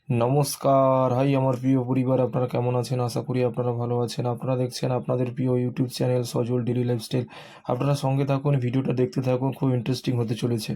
নমস্কার, হাই আমার প্রিয় পরিবার, আপনারা কেমন আছেন? আশা করি আপনারা ভালো আছেন। আপনারা দেখছেন আপনাদের প্রিয় ইউটিউব চ্যানেল সজল ডেইলি লাইফস্টাইল। আপনারা সঙ্গে থাকুন, ভিডিওটা দেখতে থাকুন, খুব ইন্টারেস্টিং হতে চলেছে।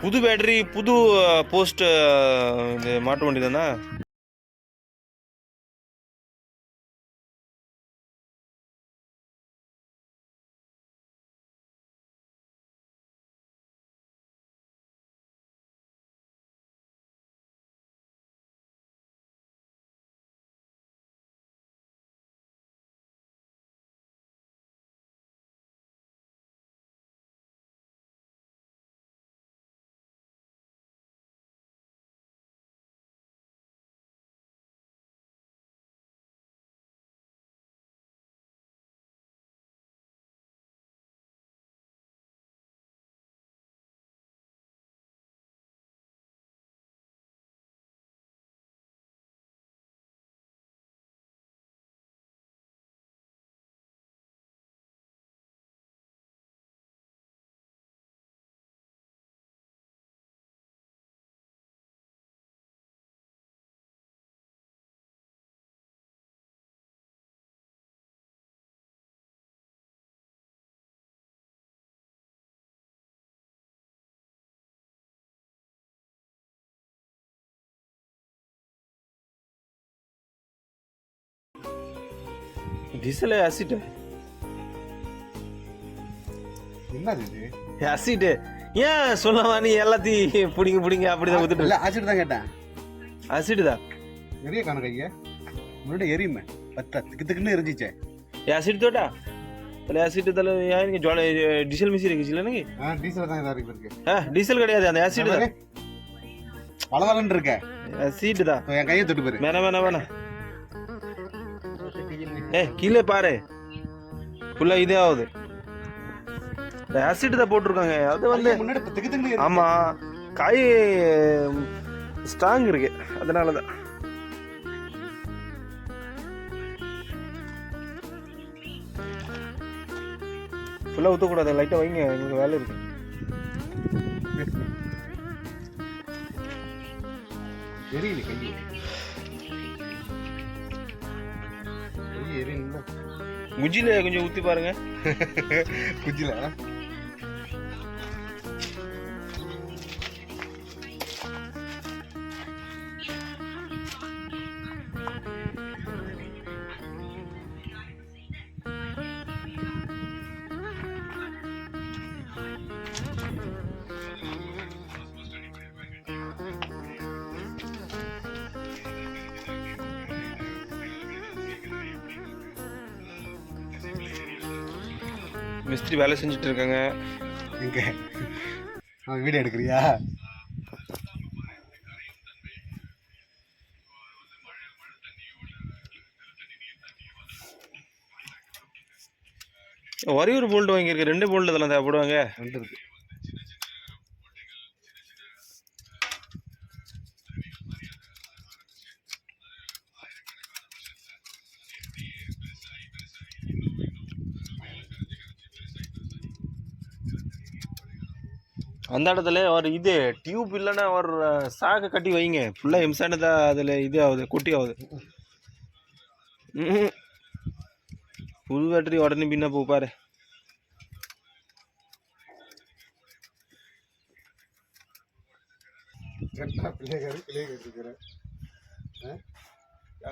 புது பேட்டரி புது போஸ்ட் மாட்ட வேண்டியதானே? டீசல் ஆசிட் என்னது இது? ஆசிட் ஏன் சொல்லவா? நீ எல்லாத்தையும் பிடிங்க பிடிங்க அப்படிதான் இல்ல ஊத்துட்டு ஆசிட் தான் கேட்டேன். ஆசிட் தான். எரிய காண கைய முன்னாடி எரியுமே பத்த திக்கு திக்குன்னு எரிஞ்சிச்சே. ஆசிட் தோட்டா তাহলে অ্যাসিড তাহলে ইয়ানি জল ডিজেল মিশিয়ে রেখেছিল নাকি? டீசல் தான் இதா இருக்கு. হ্যাঁ ডিজেল கிடையாது, அந்த ஆசிட் தான். பலவலன்னு இருக்க ஆசிட் தான். என் கையை தொட்டு பாரு. வேணா வேணா வேணா. கீழே பாரு, ஃபுல்லா இதே ஆகுது. ஆசிட் தான் போட்டிருக்காங்க. அது வந்து முன்னாடி திக்கு திக்குன்னு ஆமா, காய் ஸ்ட்ராங் இருக்கு, அதனாலதான். ஃபுல்லா ஊற்றக்கூடாது, லைட்டாக வைங்க, எனக்கு வேலை இருக்கு. எரியல கையை எரியல முஜில கொஞ்சம் ஊற்றி பாருங்க. குஜில மிஸ்திரி வேலை செஞ்சுட்டு இருக்காங்க. எங்க வீடியோ எடுக்கிறியா? ஒரே ஒரு போல்ட் வாங்கியிருக்க, 2 போல்ட் இதெல்லாம் தேவைப்படுவாங்க. ரெண்டு இருக்கு. அந்த இடத்துல ஒரு இது டியூப் இல்லைன்னா ஒரு சாக்கை கட்டி வைங்க. ஃபுல்லாக எம்சாண்டு தான் அதில் இது ஆகுது, குட்டி ஆகுது. புது பேட்டரி உடனே பின்ன போ பாரு.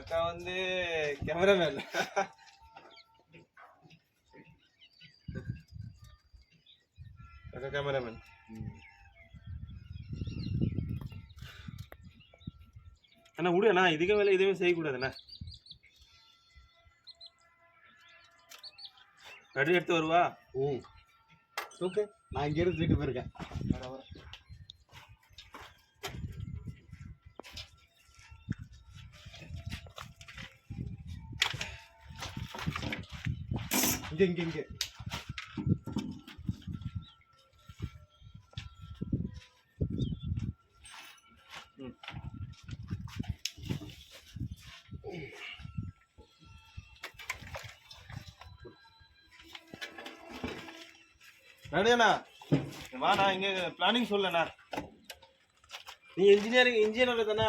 அக்கா வந்து கேமராமேன், அக்கா கேமராமேன். அண்ணா விடு அண்ணா, இதுக்கு வேலை எதுவுமே செய்யக்கூடாதுண்ணா. பேட்டரி எடுத்து வருவா. ஓகே, நான் இங்கே இருந்து தூக்கிட்டு போயிருக்கேன். இங்கே ரெடியாண்ணா வாண்ணா இங்கே பிளானிங் சொல்லண்ணா. நீ இன்ஜினியர் தானே?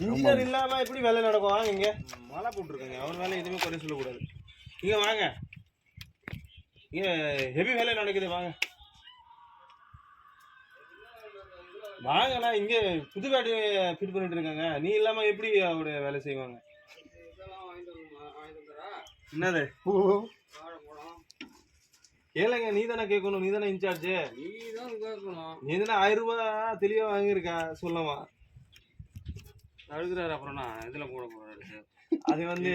இன்ஜினியர் இல்லாமல் எப்படி வேலை நடக்கும்? வாங்க இங்கே மழை போட்டிருக்காங்க, அவர் வேலை எதுவுமே குறை சொல்லக்கூடாது. இங்கே வாங்க, இங்கே ஹெவி வேலை நடக்குது. வாங்க வாங்கண்ணா, இங்கே புது காட்டு ஃபிட் பண்ணிட்டு இருக்காங்க. நீ இல்லாமல் எப்படி அவருடைய வேலை செய்வாங்க? என்னது ஏழைங்க, நீ தானே கேட்கணும், நீ தானே இன்சார்ஜ். நீ தானே 1000 ரூபாய் தெளிவாக வாங்கியிருக்கா சொல்லமா? அழுகுறாரு. அப்புறம் நான் இதில் போட போறாரு. அது வந்து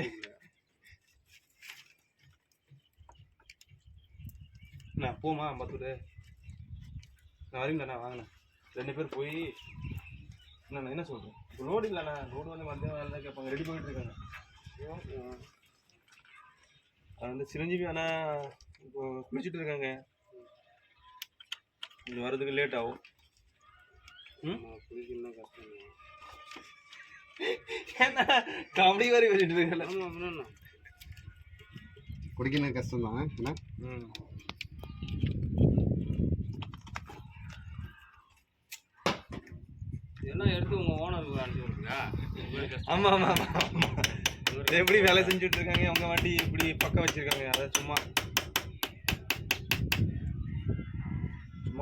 நான் போமா பத்தூர் நான் வரீங்களாண்ணா? வாங்கண்ணா, 2 பேர் போய் நான் என்ன சொல்கிறேன், இப்போ லோடு இல்லைண்ணா. லோடு வந்து மத்தியம் வேலை தான் கேட்பாங்க, ரெடி பண்ணிட்டு இருக்காங்க. அது வந்து சிரஞ்சீவி அண்ணா இப்போ குளிச்சுட்டு இருக்காங்க, கொஞ்சம் வர்றதுக்கு லேட் ஆகும். குளிக்கணும் கஷ்டம். ஏன்னா காமெடி மாதிரி வச்சுட்டு இருக்கல. குடிக்கணும் கஷ்டம் தான். என்ன இதெல்லாம் எடுத்து உங்க ஓனருக்கு அனுப்பி விடுங்க. ஆமாம் ஆமாம் ஆமாம். எப்படி வேலை செஞ்சுட்டு இருக்காங்க, அவங்க வண்டி இப்படி பக்கம் வச்சிருக்காங்க. அதை சும்மா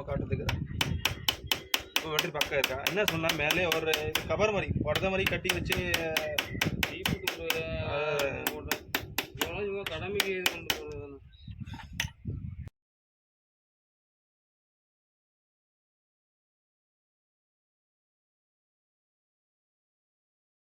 காட்டுறதுக்கு இப்போ வண்டி பக்கம் இருக்கா. என்ன சொன்னா மேலே ஒரு இது கவர் மாதிரி புடத மாதிரி கட்டி வச்சு